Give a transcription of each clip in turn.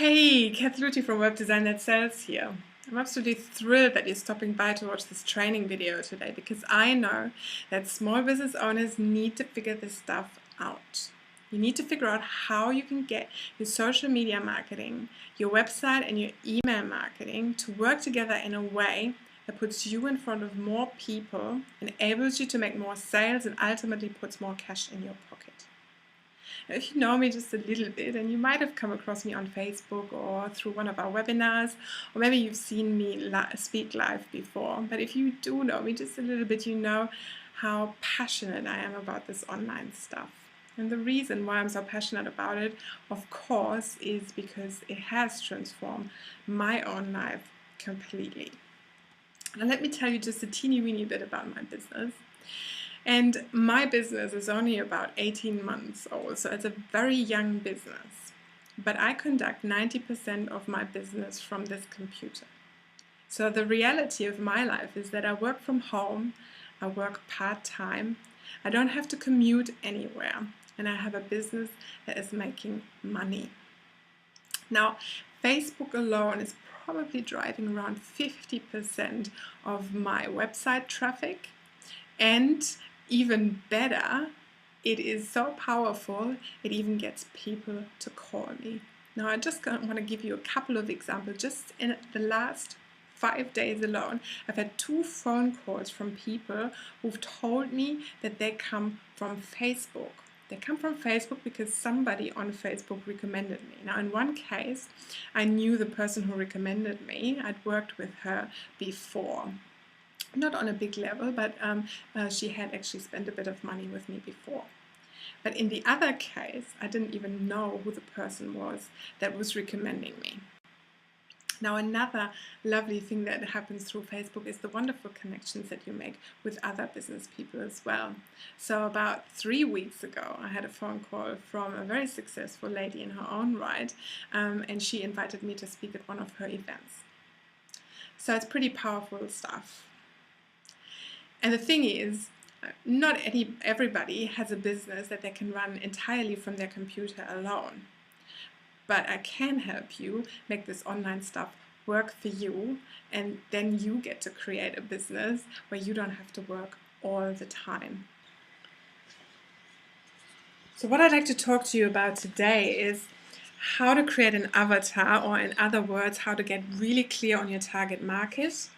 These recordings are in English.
Hey, Kath Luthi from Web Design That Sells here. I'm absolutely thrilled that you're stopping by to watch this training video today because I know that small business owners need to figure this stuff out. You need to figure out how you can get your social media marketing, your website and your email marketing to work together in a way that puts you in front of more people, enables you to make more sales and ultimately puts more cash in your pocket. If you know me just a little bit, and you might have come across me on Facebook or through one of our webinars, or maybe you've seen me speak live before, but if you do know me just a little bit, you know how passionate I am about this online stuff. And the reason why I'm so passionate about it, of course, is because it has transformed my own life completely. Now let me tell you just a teeny weeny bit about my business. And my business is only about 18 months old, so it's a very young business. But I conduct 90% of my business from this computer. So the reality of my life is that I work from home, I work part-time, I don't have to commute anywhere, and I have a business that is making money. Now, Facebook alone is probably driving around 50% of my website traffic, and even better, it is so powerful, it even gets people to call me. Now, I just want to give you a couple of examples. Just in the last 5 days alone, I've had 2 phone calls from people who've told me that they come from Facebook. They come from Facebook because somebody on Facebook recommended me. Now, in one case, I knew the person who recommended me. I'd worked with her before. Not on a big level, but she had actually spent a bit of money with me before. But in the other case, I didn't even know who the person was that was recommending me. Now, another lovely thing that happens through Facebook is the wonderful connections that you make with other business people as well. So about 3 weeks ago, I had a phone call from a very successful lady in her own right, and she invited me to speak at one of her events. So it's pretty powerful stuff. And the thing is, not everybody has a business that they can run entirely from their computer alone. But I can help you make this online stuff work for you, and then you get to create a business where you don't have to work all the time. So what I'd like to talk to you about today is how to create an avatar, or in other words, how to get really clear on your target market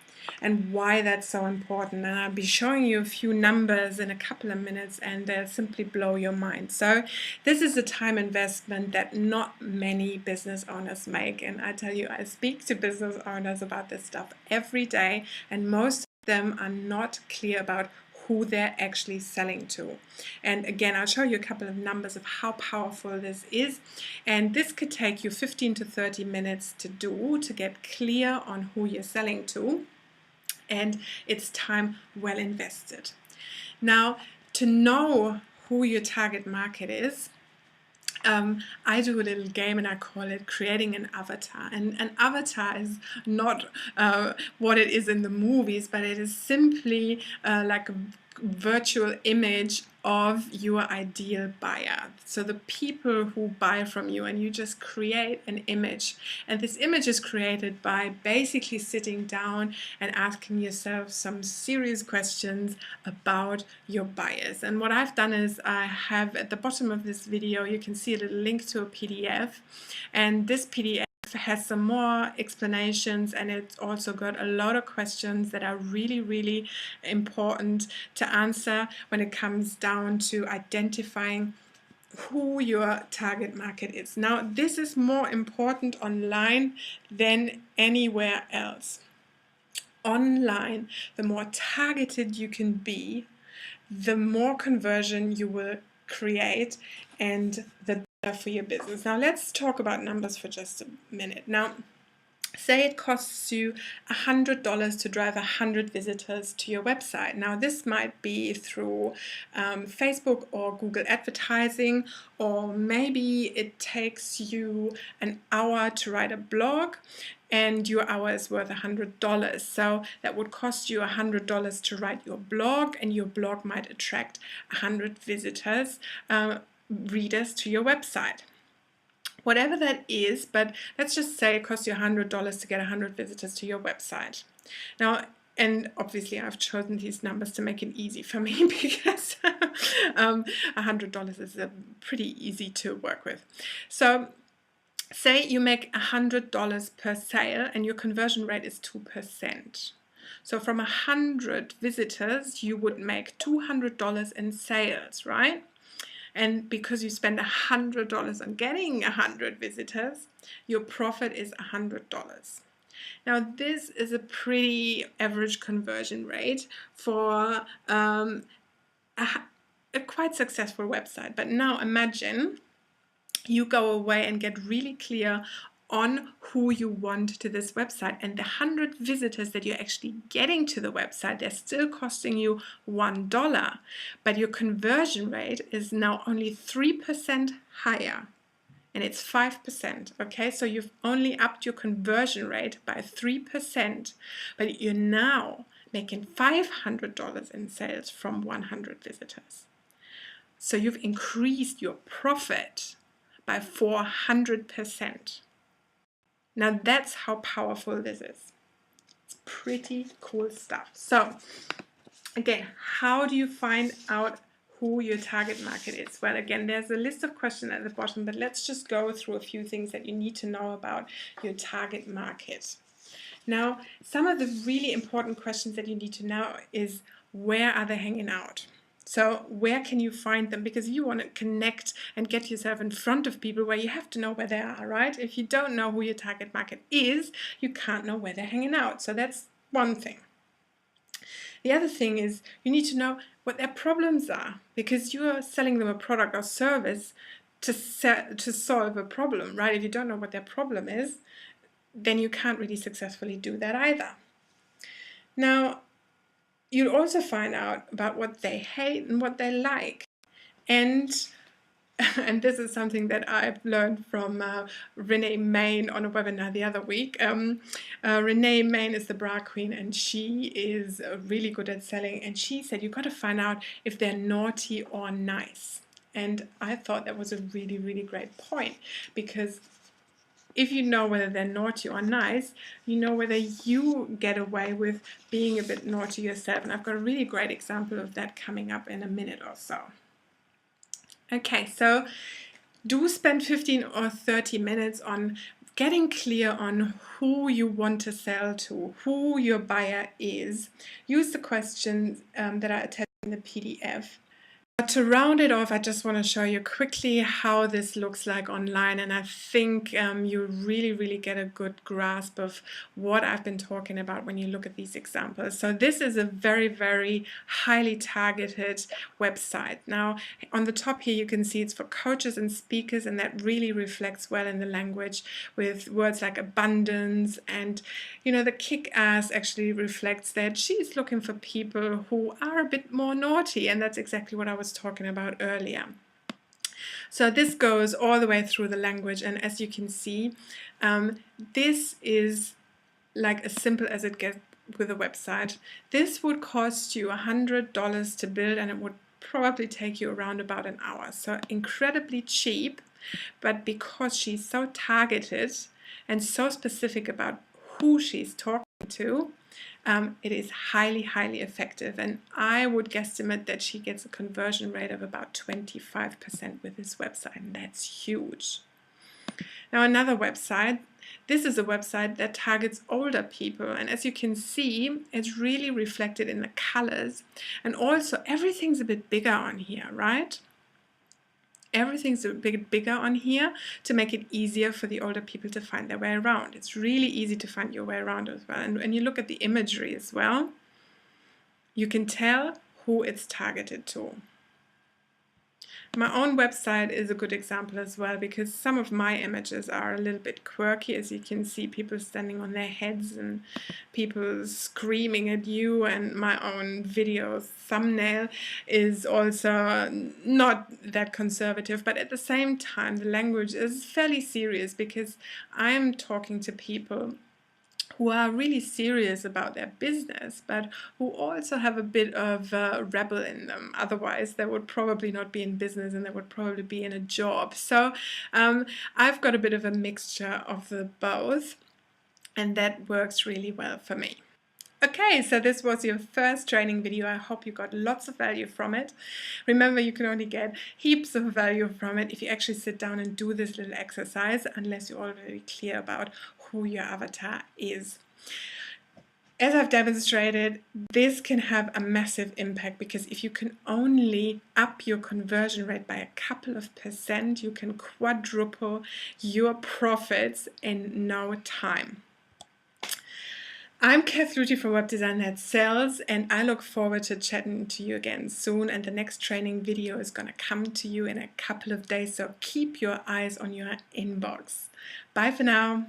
and why that's so important. And I'll be showing you a few numbers in a couple of minutes, and they'll simply blow your mind. So this is a time investment that not many business owners make, and I tell you, I speak to business owners about this stuff every day, and most of them are not clear about who they're actually selling to. And again, I'll show you a couple of numbers of how powerful this is, and this could take you 15 to 30 minutes to do, to get clear on who you're selling to, and it's time well invested. Now, to know who your target market is, I do a little game and I call it creating an avatar. And an avatar is not what it is in the movies, but it is simply like a virtual image of your ideal buyer. So the people who buy from you, and you just create an image. And this image is created by basically sitting down and asking yourself some serious questions about your buyers. And what I've done is I have at the bottom of this video, you can see a little link to a PDF. And this PDF has some more explanations, and it's also got a lot of questions that are really, really important to answer when it comes down to identifying who your target market is. Now, this is more important online than anywhere else. Online, the more targeted you can be, the more conversion you will create, and the better for your business. Now let's talk about numbers for just a minute. Now, say it costs you $100 to drive 100 visitors to your website. Now this might be through Facebook or Google advertising, or maybe it takes you an hour to write a blog and your hour is worth $100. So that would cost you $100 to write your blog, and your blog might attract 100 visitors, readers to your website. whatever that is, but let's just say it costs you $100 to get 100 visitors to your website. Now, and obviously I've chosen these numbers to make it easy for me because $100 is pretty easy to work with. So say you make $100 per sale and your conversion rate is 2%. So from 100 visitors, you would make $200 in sales, right? And because you spend $100 on getting 100 visitors, your profit is $100. Now, this is a pretty average conversion rate for a quite successful website. But now imagine you go away and get really clear on who you want to this website, and the 100 visitors that you're actually getting to the website, they're still costing you $1, but your conversion rate is now only 3% higher, and it's 5%. Okay, so you've only upped your conversion rate by 3%, but you're now making $500 in sales from 100 visitors. So you've increased your profit by 400%. Now that's how powerful this is. It's pretty cool stuff. So again, how do you find out who your target market is? Well, again, there's a list of questions at the bottom, but let's just go through a few things that you need to know about your target market. Now, some of the really important questions that you need to know is, where are they hanging out? So where can you find them? Because you want to connect and get yourself in front of people where you have to know where they are, right? If you don't know who your target market is, you can't know where they're hanging out. So that's one thing. The other thing is you need to know what their problems are, because you are selling them a product or service to solve a problem, right? If you don't know what their problem is, then you can't really successfully do that either. Now, you'll also find out about what they hate and what they like. And this is something that I've learned from Renee Main on a webinar the other week. Renee Main is the bra queen, and she is really good at selling. And she said, you've got to find out if they're naughty or nice. And I thought that was a really, really great point, because if you know whether they're naughty or nice, you know whether you get away with being a bit naughty yourself. And I've got a really great example of that coming up in a minute or so. Okay, so do spend 15 or 30 minutes on getting clear on who you want to sell to, who your buyer is. Use the questions that are attached in the PDF. To round it off, I just want to show you quickly how this looks like online, and I think you really get a good grasp of what I've been talking about when you look at these examples. So this is a very highly targeted website. Now on the top here you can see it's for coaches and speakers, and that really reflects well in the language with words like abundance, and you know, the kick-ass actually reflects that she's looking for people who are a bit more naughty, and that's exactly what I was talking about earlier. So this goes all the way through the language, and as you can see, this is like as simple as it gets with a website. This would cost you $100 to build, and it would probably take you around about an hour. So incredibly cheap, but because she's so targeted and so specific about who she's talking to, it is highly effective, and I would guesstimate that she gets a conversion rate of about 25% with this website, and that's huge. Now another website, this is a website that targets older people, and as you can see, it's really reflected in the colors, and also everything's a bit bigger on here, right? Everything's a bit bigger on here to make it easier for the older people to find their way around. It's really easy to find your way around as well. And when you look at the imagery as well, you can tell who it's targeted to. My own website is a good example as well, because some of my images are a little bit quirky. As you can see, people standing on their heads and people screaming at you, and my own video thumbnail is also not that conservative, but at the same time the language is fairly serious, because I'm talking to people who are really serious about their business, but who also have a bit of a rebel in them. Otherwise, they would probably not be in business and they would probably be in a job. So I've got a bit of a mixture of the both, and that works really well for me. Okay, so this was your first training video. I hope you got lots of value from it. Remember, you can only get heaps of value from it if you actually sit down and do this little exercise, unless you're already clear about who your avatar is. As I've demonstrated, this can have a massive impact, because if you can only up your conversion rate by a couple of percent, you can quadruple your profits in no time. I'm Kath Lüthi from Web Design That Sells, and I look forward to chatting to you again soon. And the next training video is going to come to you in a couple of days, so keep your eyes on your inbox. Bye for now.